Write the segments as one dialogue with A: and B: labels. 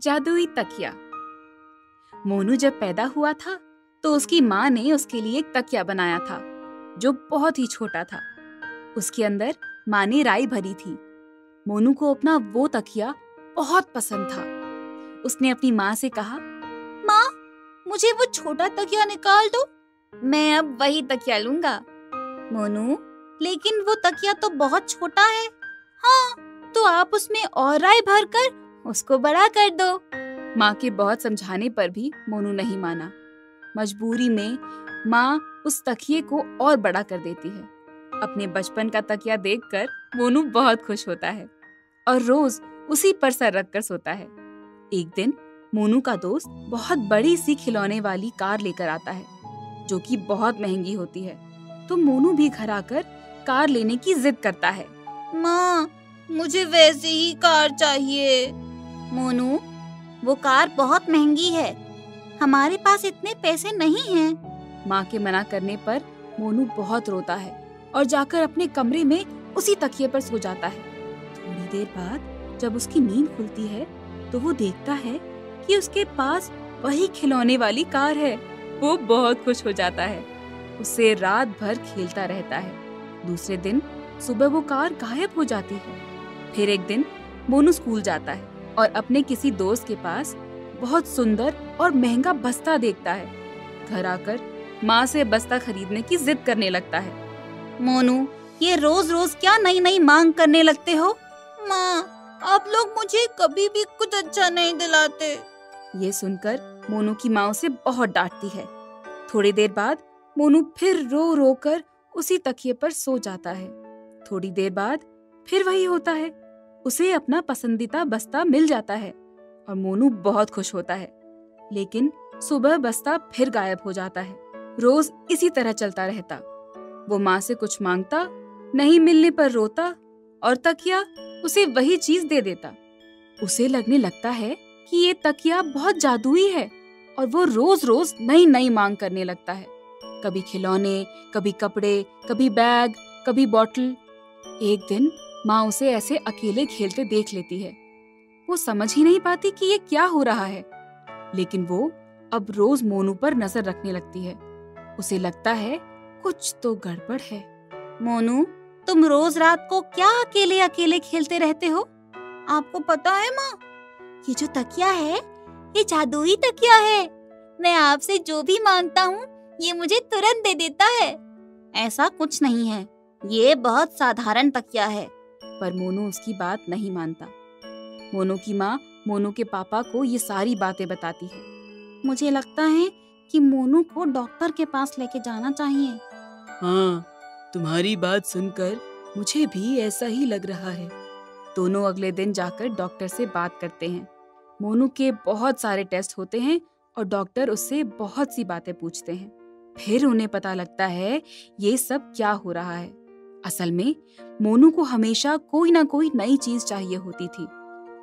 A: जादुई तकिया। मोनू जब पैदा हुआ था तो उसकी माँ ने उसके लिए एक तकिया बनाया था जो बहुत ही छोटा था। उसके अंदर माँ ने राई भरी थी। मोनू को अपना वो तकिया बहुत पसंद था। उसने अपनी माँ से कहा, माँ, मुझे वो छोटा तकिया निकाल दो, मैं अब वही तकिया लूंगा। मोनू, लेकिन वो तकिया तो बहुत छोटा है। हाँ, तो आप उसमें और राई भरकर उसको बड़ा कर दो। माँ के बहुत समझाने पर भी मोनू नहीं माना। मजबूरी में माँ उस तकिए को और बड़ा कर देती है। अपने बचपन का तकिया देखकर मोनू बहुत खुश होता है और रोज उसी पर सर रखकर सोता है। एक दिन मोनू का दोस्त बहुत बड़ी सी खिलौने वाली कार लेकर आता है जो कि बहुत महंगी होती है। तो मोनू भी घर आकर कार लेने की जिद करता है। माँ, मुझे वैसी ही कार चाहिए। मोनू, वो कार बहुत महंगी है, हमारे पास इतने पैसे नहीं हैं। माँ के मना करने पर मोनू बहुत रोता है और जाकर अपने कमरे में उसी तकिए पर सो जाता है। थोड़ी देर बाद जब उसकी नींद खुलती है तो वो देखता है कि उसके पास वही खिलौने वाली कार है। वो बहुत खुश हो जाता है, उससे रात भर खेलता रहता है। दूसरे दिन सुबह वो कार गायब हो जाती है। फिर एक दिन मोनू स्कूल जाता है और अपने किसी दोस्त के पास बहुत सुंदर और महंगा बस्ता देखता है। घर आकर माँ से बस्ता खरीदने की जिद करने लगता है। मोनू, ये रोज रोज क्या नई नई मांग करने लगते हो? माँ, आप लोग मुझे कभी भी कुछ अच्छा नहीं दिलाते। ये सुनकर मोनू की माँ उसे बहुत डांटती है। थोड़ी देर बाद मोनू फिर रो रो कर उसी तकिए पर सो जाता है। थोड़ी देर बाद फिर वही होता है, उसे अपना पसंदीदा बस्ता मिल जाता है और मोनू बहुत खुश होता है। लेकिन सुबह बस्ता फिर गायब हो जाता है। रोज इसी तरह चलता रहता। वो माँ से कुछ मांगता, नहीं मिलने पर रोता और तकिया उसे वही चीज दे देता। उसे लगने लगता है कि ये तकिया बहुत जादुई है और वो रोज रोज नई नई मांग करने लगता है। कभी खिलौने, कभी कपड़े, कभी बैग, कभी बॉटल। एक दिन माँ उसे ऐसे अकेले खेलते देख लेती है। वो समझ ही नहीं पाती कि ये क्या हो रहा है, लेकिन वो अब रोज मोनू पर नजर रखने लगती है। उसे लगता है कुछ तो गड़बड़ है। मोनू, तुम रोज रात को क्या अकेले अकेले खेलते रहते हो? आपको पता है माँ, ये जो तकिया है ये जादुई तकिया है। मैं आपसे जो भी मांगता हूँ ये मुझे तुरंत दे देता है। ऐसा कुछ नहीं है, ये बहुत साधारण तकिया है। पर मोनू उसकी बात नहीं मानता। मोनू की माँ मोनू के पापा को ये सारी बातें बताती है। मुझे लगता है कि मोनू को डॉक्टर के पास लेके जाना चाहिए।
B: हाँ, तुम्हारी बात सुनकर मुझे भी ऐसा ही लग रहा है।
A: दोनों अगले दिन जाकर डॉक्टर से बात करते हैं। मोनू के बहुत सारे टेस्ट होते हैं और डॉक्टर उससे बहुत सी बातें पूछते हैं। फिर उन्हें पता लगता है ये सब क्या हो रहा है। असल में मोनू को हमेशा कोई ना कोई नई चीज चाहिए होती थी,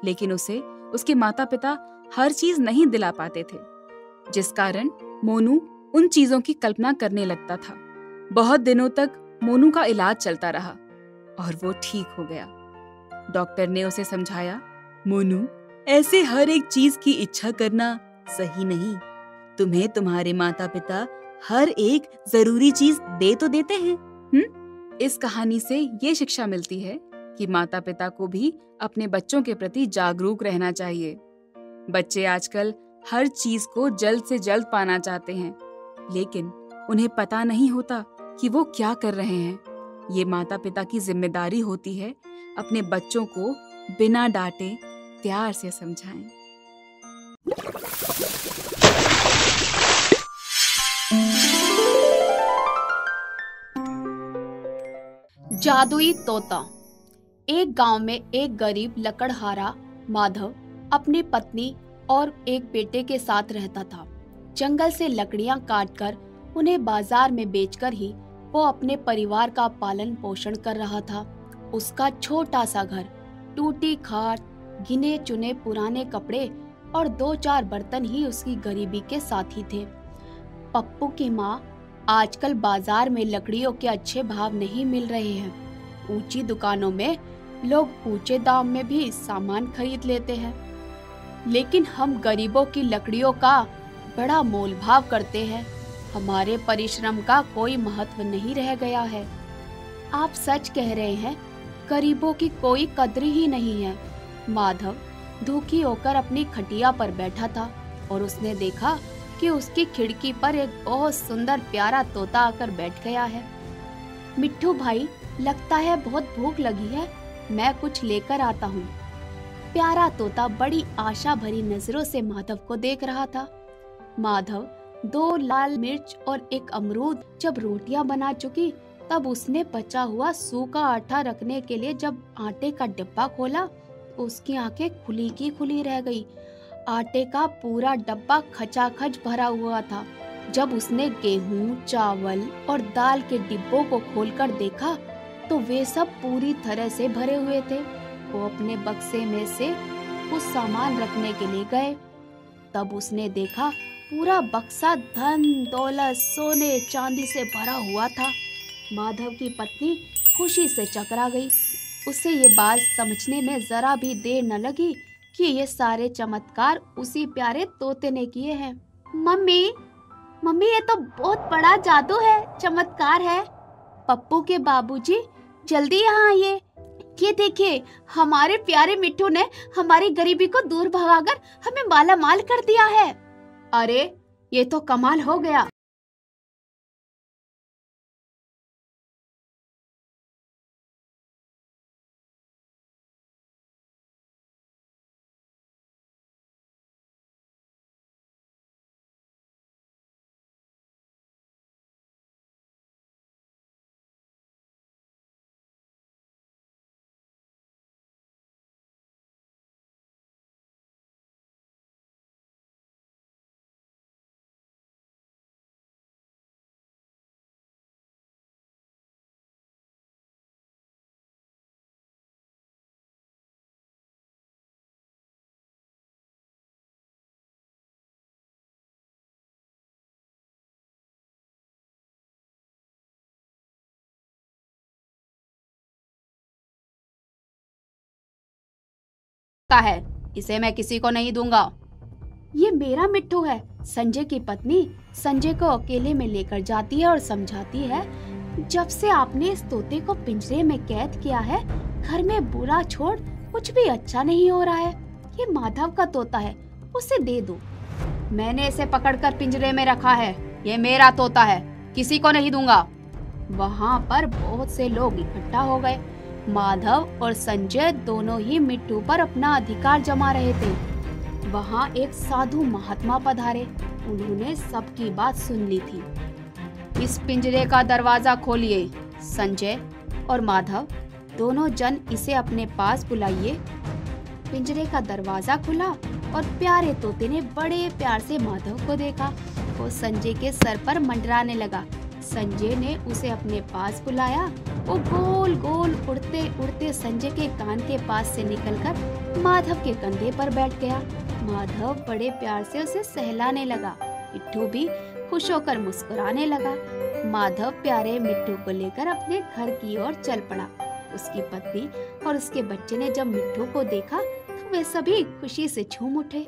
A: लेकिन उसे उसके माता पिता हर चीज नहीं दिला पाते थे, जिस कारण मोनू उन चीजों की कल्पना करने लगता था। बहुत दिनों तक मोनू का इलाज चलता रहा और वो ठीक हो गया। डॉक्टर ने उसे समझाया,
B: मोनू, ऐसे हर एक चीज की इच्छा करना सही नहीं। तुम्हें तुम्हारे माता पिता हर एक जरूरी चीज दे तो देते हैं।
A: इस कहानी से ये शिक्षा मिलती है कि माता पिता को भी अपने बच्चों के प्रति जागरूक रहना चाहिए। बच्चे आजकल हर चीज को जल्द से जल्द पाना चाहते हैं, लेकिन उन्हें पता नहीं होता कि वो क्या कर रहे हैं। ये माता पिता की जिम्मेदारी होती है अपने बच्चों को बिना डांटे प्यार से समझाएं।
C: जादुई तोता। एक गांव में एक गरीब लकड़हारा माधव अपनी पत्नी और एक बेटे के साथ रहता था। जंगल से लकड़ियां काटकर उन्हें बाजार में बेचकर ही वो अपने परिवार का पालन पोषण कर रहा था। उसका छोटा सा घर, टूटी खाट, गिने चुने पुराने कपड़े और 2-4 बर्तन ही उसकी गरीबी के साथी थे। पप्पू की माँ, आजकल बाजार में लकड़ियों के अच्छे भाव नहीं मिल रहे हैं। ऊंची दुकानों में लोग ऊंचे दाम में भी सामान खरीद लेते हैं। लेकिन हम गरीबों की लकड़ियों का बड़ा मोलभाव करते हैं। हमारे परिश्रम का कोई महत्व नहीं रह गया है। आप सच कह रहे हैं, गरीबों की कोई कद्र ही नहीं है। माधव दुखी होकर अपनी खटिया पर बैठा था और उसने देखा कि उसकी खिड़की पर एक बहुत सुंदर प्यारा तोता आकर बैठ गया है। मिट्ठू भाई, लगता है बहुत भूख लगी है, मैं कुछ लेकर आता हूँ। प्यारा तोता बड़ी आशा भरी नजरों से माधव को देख रहा था। माधव 2 लाल मिर्च और 1 अमरूद जब रोटियां बना चुकी, तब उसने बचा हुआ सूखा आटा रखने के लिए जब आटे का डिब्बा खोला, उसकी आंखें खुली की खुली रह गई। आटे का पूरा डब्बा खचाखच भरा हुआ था। जब उसने गेहूं, चावल और दाल के डिब्बों को खोलकर देखा तो वे सब पूरी तरह से भरे हुए थे। वो अपने बक्से में से कुछ सामान रखने के लिए गए। तब उसने देखा पूरा बक्सा धन दौलत सोने चांदी से भरा हुआ था। माधव की पत्नी खुशी से चकरा गई। उसे ये बात समझने में जरा भी देर न लगी कि ये सारे चमत्कार उसी प्यारे तोते ने किए हैं। मम्मी, मम्मी, ये तो बहुत बड़ा जादू है, चमत्कार है। पप्पू के बाबूजी, जल्दी यहाँ आइए। ये देखिए, हमारे प्यारे मिट्ठू ने हमारी गरीबी को दूर भगाकर हमें माला माल कर दिया है। अरे, ये तो कमाल हो गया। का है, इसे मैं किसी को नहीं दूंगा। ये मेरा मिट्ठू है। संजय की पत्नी संजय को अकेले में लेकर जाती है और समझाती है, जब से आपने इस तोते को पिंजरे में कैद किया है, घर में बुरा छोड़ कुछ भी अच्छा नहीं हो रहा है। ये माधव का तोता है, उसे दे दो। मैंने इसे पकड़कर पिंजरे में रखा है, ये मेरा तोता है, किसी को नहीं दूंगा। वहाँ पर बहुत से लोग इकट्ठा हो गए। माधव और संजय दोनों ही मिट्ठू पर अपना अधिकार जमा रहे थे। वहाँ एक साधु महात्मा पधारे। उन्होंने सबकी बात सुन ली थी। इस पिंजरे का दरवाजा खोलिए। संजय और माधव दोनों जन इसे अपने पास बुलाइए। पिंजरे का दरवाजा खुला और प्यारे तोते ने बड़े प्यार से माधव को देखा। वो संजय के सर पर मंडराने लगा। संजय ने उसे अपने पास बुलाया। वो गोल गोल उड़ते उड़ते संजय के कान के पास से निकलकर माधव के कंधे पर बैठ गया। माधव बड़े प्यार से उसे सहलाने लगा। मिट्ठू भी खुश होकर मुस्कुराने लगा। माधव प्यारे मिट्ठू को लेकर अपने घर की ओर चल पड़ा। उसकी पत्नी और उसके बच्चे ने जब मिट्ठू को देखा तो वे सभी खुशी से झूम उठे।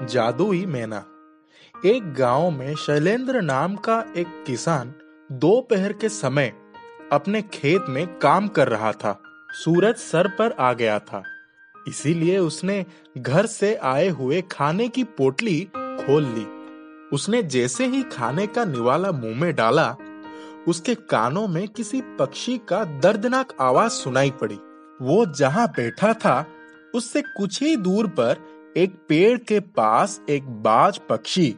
D: जादुई मैना। एक गांव में शैलेंद्र नाम का एक किसान दोपहर के समय अपने खेत में काम कर रहा था। सूरज सर पर आ गया था, इसीलिए उसने घर से आए हुए खाने की पोटली खोल ली। उसने जैसे ही खाने का निवाला मुंह में डाला, उसके कानों में किसी पक्षी का दर्दनाक आवाज सुनाई पड़ी। वो जहां बैठा था उससे कुछ ही दूर पर एक पेड़ के पास एक बाज पक्षी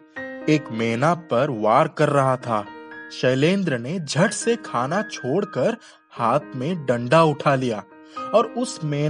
D: एक मैना पर वार कर रहा था। शैलेंद्र ने झट से खाना छोड़कर हाथ में डंडा उठा लिया और उस मैना